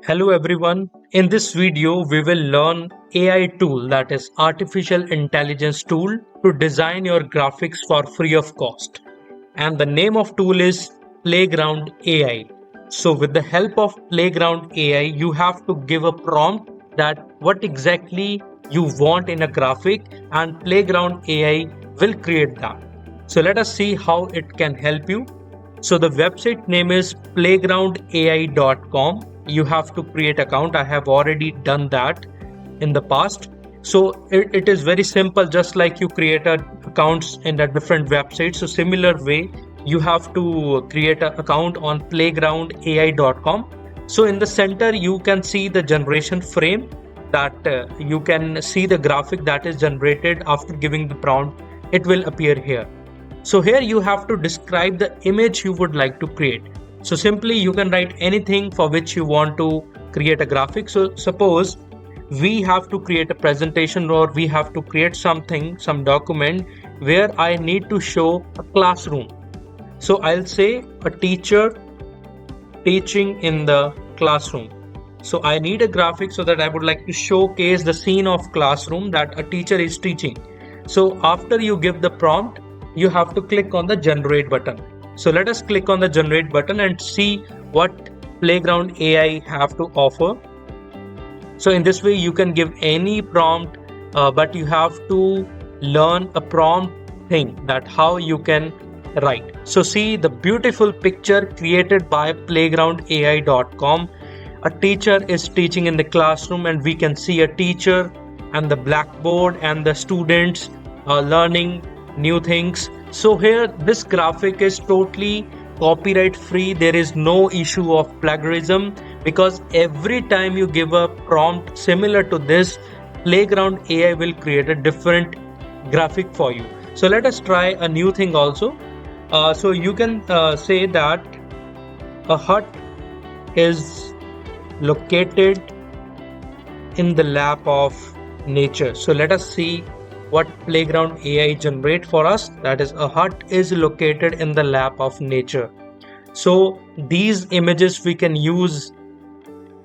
Hello everyone. In this video, we will learn AI tool, that is artificial intelligence tool, to design your graphics for free of cost. And the name of tool is Playground AI. So with the help of Playground AI, you have to give a prompt that what exactly you want in a graphic, and Playground AI will create that. So let us see how it can help you. So the website name is playgroundai.com. You have to create account. I have already done that in the past. So it is very simple, just like you create accounts in a different website. So similar way, you have to create an account on playgroundai.com. So in the center, you can see the generation frame, that you can see the graphic that is generated after giving the prompt. It will appear here. So here you have to describe the image you would like to create. So simply you can write anything for which you want to create a graphic. So suppose we have to create a presentation, or we have to create something, some document where I need to show a classroom. So I'll say a teacher teaching in the classroom. So I need a graphic so that I would like to showcase the scene of classroom that a teacher is teaching. So after you give the prompt, you have to click on the generate button. So let us click on the generate button and see what Playground AI have to offer. So in this way you can give any prompt, but you have to learn a prompt thing, that how you can write. So see the beautiful picture created by playgroundai.com. A teacher is teaching in the classroom, and we can see a teacher and the blackboard and the students learning new things. So here this graphic is totally copyright free. There is no issue of plagiarism, because every time you give a prompt similar to this, Playground AI will create a different graphic for you. So let us try a new thing also. So you can say that a hut is located in the lap of nature. So let us see what Playground AI generate for us. That is, a hut is located in the lap of nature. So these images we can use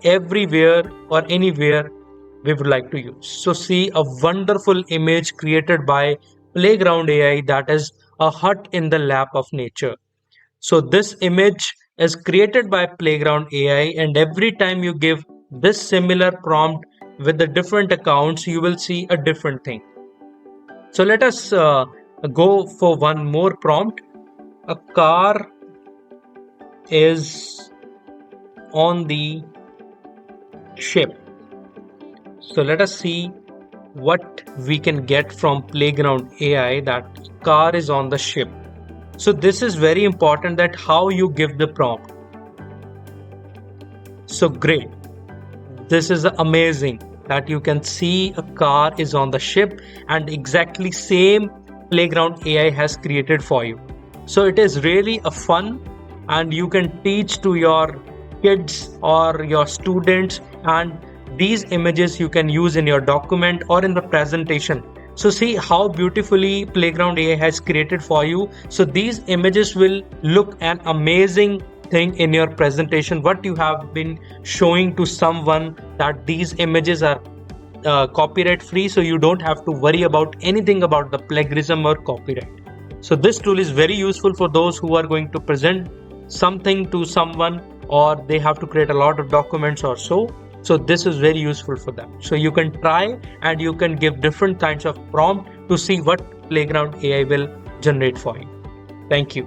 everywhere or anywhere we would like to use. So see a wonderful image created by Playground AI, that is a hut in the lap of nature. So this image is created by Playground AI, and every time you give this similar prompt with the different accounts, you will see a different thing. So let us go for one more prompt. A car is on the ship. So let us see what we can get from Playground AI, that car is on the ship. So this is very important, that how you give the prompt. So great. This is amazing that you can see a car is on the ship, and exactly same Playground AI has created for you. So it is really a fun, and you can teach to your kids or your students, and these images you can use in your document or in the presentation. So see how beautifully Playground AI has created for you. So these images will look an amazing thing in your presentation, what you have been showing to someone, that these images are copyright free, so you don't have to worry about anything about the plagiarism or copyright. So this tool is very useful for those who are going to present something to someone, or they have to create a lot of documents or so. So this is very useful for them. So you can try, and you can give different kinds of prompt to see what Playground AI will generate for you. Thank you.